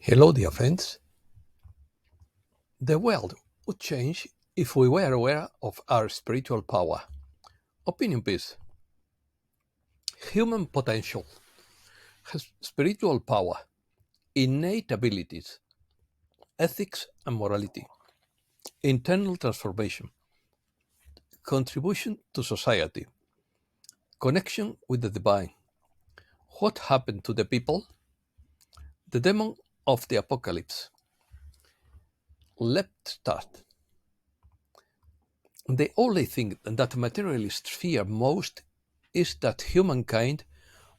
Hello, dear friends. The world would change if we were aware of our spiritual power. Opinion piece. Human potential has spiritual power, innate abilities, ethics and morality, internal transformation, contribution to society, connection with the divine. What happened to the people? The demon of the apocalypse. Let's start. The only thing that materialists fear most is that humankind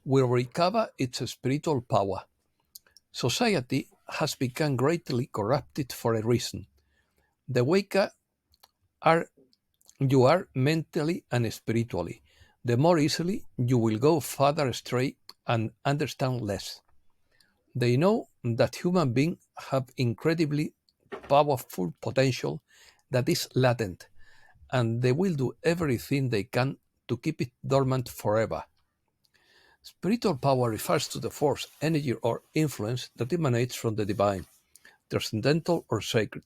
will recover its spiritual power. Society has become greatly corrupted for a reason. The weaker are you are mentally and spiritually, the more easily you will go further astray and understand less. They know that human beings have incredibly powerful potential that is latent, and they will do everything they can to keep it dormant forever. Spiritual power refers to the force, energy, or influence that emanates from the divine, transcendental, or sacred.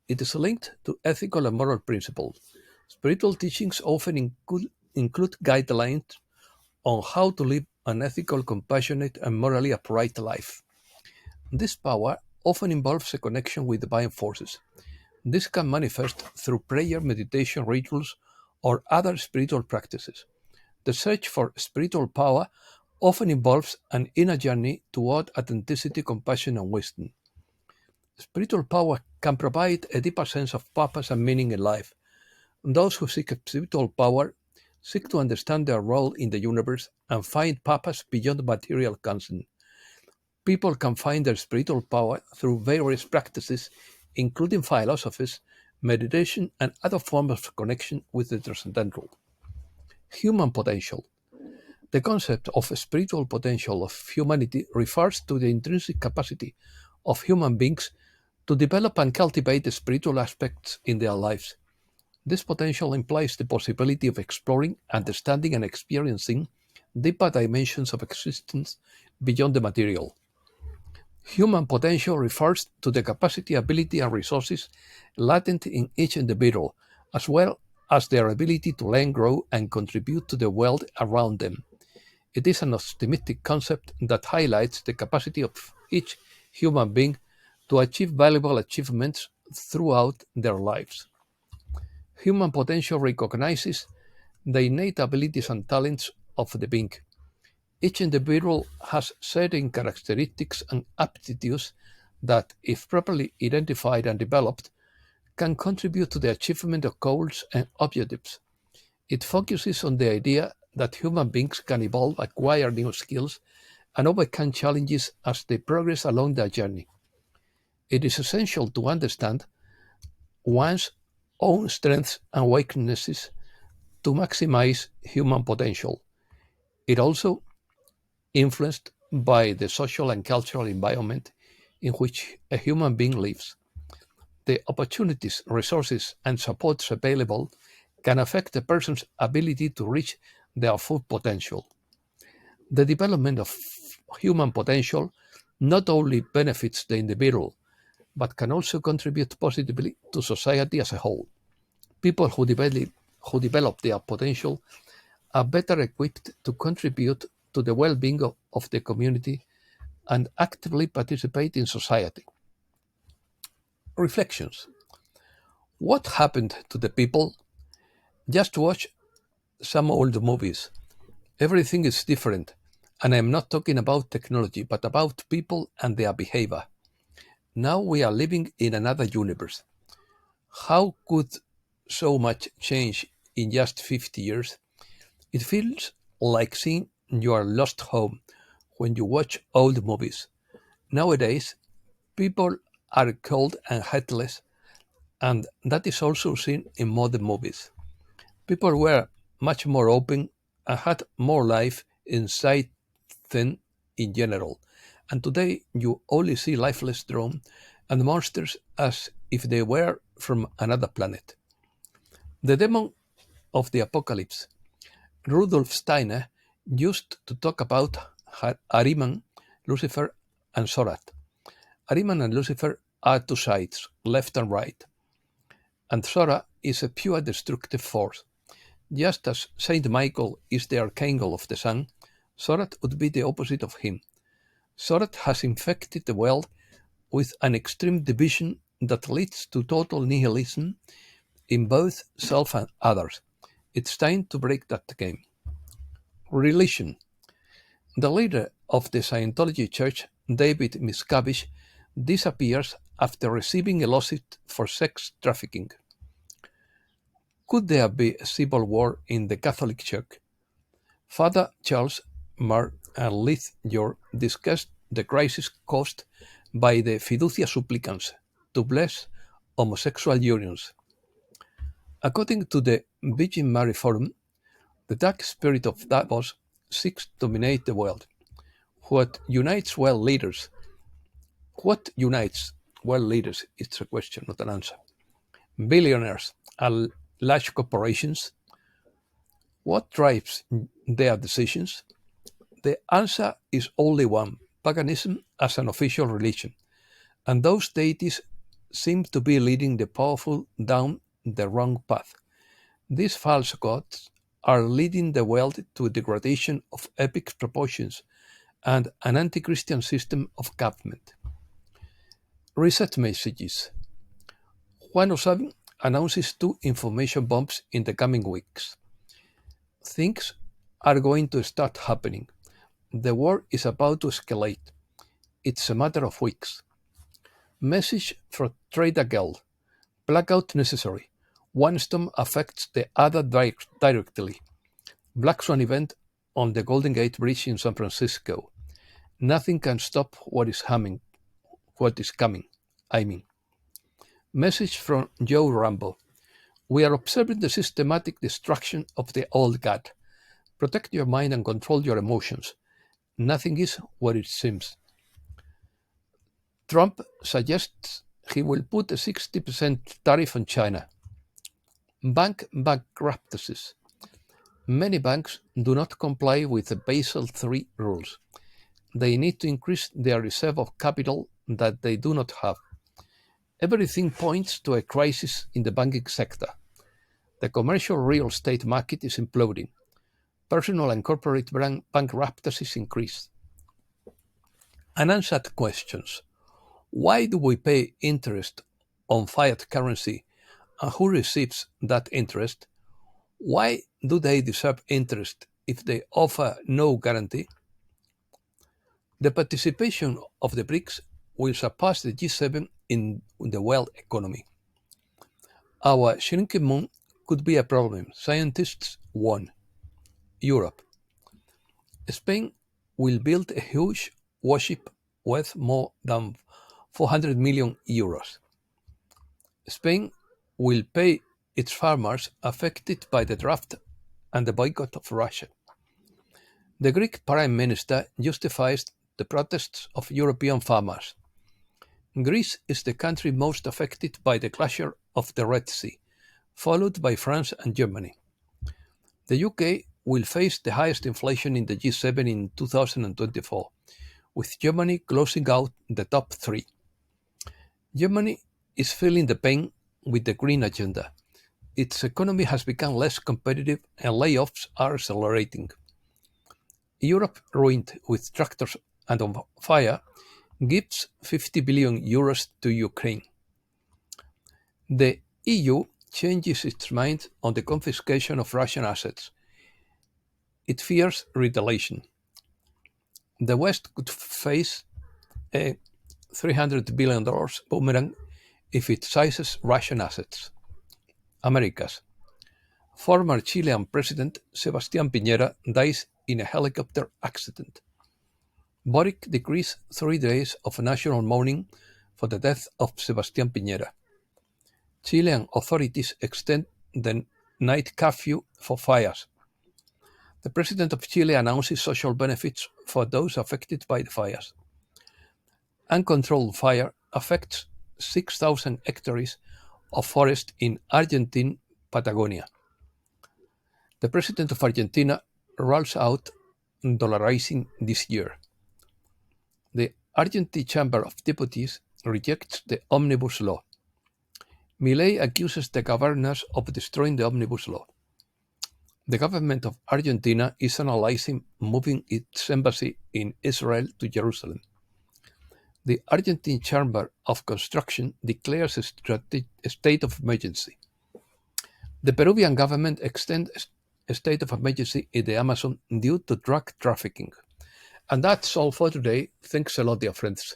It is linked to ethical and moral principles. Spiritual teachings often include guidelines on how to live an ethical, compassionate, and morally upright life. This power often involves a connection with divine forces. This can manifest through prayer, meditation, rituals, or other spiritual practices. The search for spiritual power often involves an inner journey toward authenticity, compassion, and wisdom. Spiritual power can provide a deeper sense of purpose and meaning in life. Those who seek spiritual power seek to understand their role in the universe and find purpose beyond material concern. People can find their spiritual power through various practices, including philosophies, meditation, and other forms of connection with the transcendental. Human potential. The concept of spiritual potential of humanity refers to the intrinsic capacity of human beings to develop and cultivate the spiritual aspects in their lives. This potential implies the possibility of exploring, understanding, and experiencing deeper dimensions of existence beyond the material. Human potential refers to the capacity, ability, and resources latent in each individual, as well as their ability to learn, grow, and contribute to the world around them. It is an optimistic concept that highlights the capacity of each human being to achieve valuable achievements throughout their lives. Human potential recognizes the innate abilities and talents of the being. Each individual has certain characteristics and aptitudes that, if properly identified and developed, can contribute to the achievement of goals and objectives. It focuses on the idea that human beings can evolve, acquire new skills, and overcome challenges as they progress along their journey. It is essential to understand one's own strengths and weaknesses to maximize human potential. It also influenced by the social and cultural environment in which a human being lives. The opportunities, resources, and supports available can affect a person's ability to reach their full potential. The development of human potential not only benefits the individual, but can also contribute positively to society as a whole. People who develop their potential are better equipped to contribute to the well-being of the community and actively participate in society. Reflections. What happened to the people? Just watch some old movies. Everything is different, and I'm not talking about technology, but about people and their behavior. Now we are living in another universe. How could so much change in just 50 years? It feels like seeing your lost home when you watch old movies. Nowadays, people are cold and heartless, and that is also seen in modern movies. People were much more open and had more life inside than in general. And today you only see lifeless drones and monsters as if they were from another planet. The demon of the apocalypse. Rudolf Steiner used to talk about Ahriman, Lucifer, and Sorat. Ariman and Lucifer are two sides, left and right, and Sora is a pure destructive force. Just as Saint Michael is the archangel of the sun, Sorat would be the opposite of him. Sorat has infected the world with an extreme division that leads to total nihilism in both self and others. It's time to break that game. Religion. The leader of the Scientology Church, David Miscavige, disappears after receiving a lawsuit for sex trafficking. Could there be a civil war in the Catholic Church? Father Charles Marr and Liz Yor discussed the crisis caused by the fiducia supplicans to bless homosexual unions. According to the Virgin Mary Forum, the dark spirit of Davos seeks to dominate the world. What unites world leaders? What unites world leaders? It's a question, not an answer. Billionaires and large corporations. What drives their decisions? The answer is only one: paganism as an official religion. And those deities seem to be leading the powerful down the wrong path. These false gods are leading the world to a degradation of epic proportions and an anti-Christian system of government. Reset messages. Juan Osabi announces 2 information bombs in the coming weeks. Things are going to start happening. The war is about to escalate. It's a matter of weeks. Message for Trader Guild. Blackout necessary. One storm affects the other directly. Black Swan event on the Golden Gate Bridge in San Francisco. Nothing can stop what is coming. Message from Joe Rambo. We are observing the systematic destruction of the old God. Protect your mind and control your emotions. Nothing is what it seems. Trump suggests he will put a 60% tariff on China. Bank bankruptcies. Many banks do not comply with the Basel III rules. They need to increase their reserve of capital that they do not have. Everything points to a crisis in the banking sector. The commercial real estate market is imploding. Personal and corporate bankruptcies increase. Unanswered questions. Why do we pay interest on fiat currency, and who receives that interest? Why do they deserve interest if they offer no guarantee? The participation of the BRICS will surpass the G7 in the world economy. Our shrinking moon could be a problem. Scientists warn. Europe. Spain will build a huge warship worth more than 400 million euros. Spain will pay its farmers affected by the draft and the boycott of Russia. The Greek Prime Minister justifies the protests of European farmers. Greece is the country most affected by the closure of the Red Sea, followed by France and Germany. The UK will face the highest inflation in the G7 in 2024, with Germany closing out the top 3. Germany is feeling the pain with the green agenda. Its economy has become less competitive and layoffs are accelerating. Europe, ruined with tractors and on fire, gives 50 billion euros to Ukraine. The EU changes its mind on the confiscation of Russian assets. It fears retaliation. The West could face a $300 billion boomerang if it seizes Russian assets. Americas. Former Chilean President Sebastián Piñera dies in a helicopter accident. Boric decrees 3 days of national mourning for the death of Sebastián Piñera. Chilean authorities extend the night curfew for fires. The President of Chile announces social benefits for those affected by the fires. Uncontrolled fire affects 6,000 hectares of forest in Argentine Patagonia. The President of Argentina rolls out dollarizing this year. The Argentine Chamber of Deputies rejects the Omnibus Law. Milei accuses the governors of destroying the Omnibus Law. The government of Argentina is analyzing moving its embassy in Israel to Jerusalem. The Argentine Chamber of Construction declares a state of emergency. The Peruvian government extends a state of emergency in the Amazon due to drug trafficking. And that's all for today. Thanks a lot, dear friends.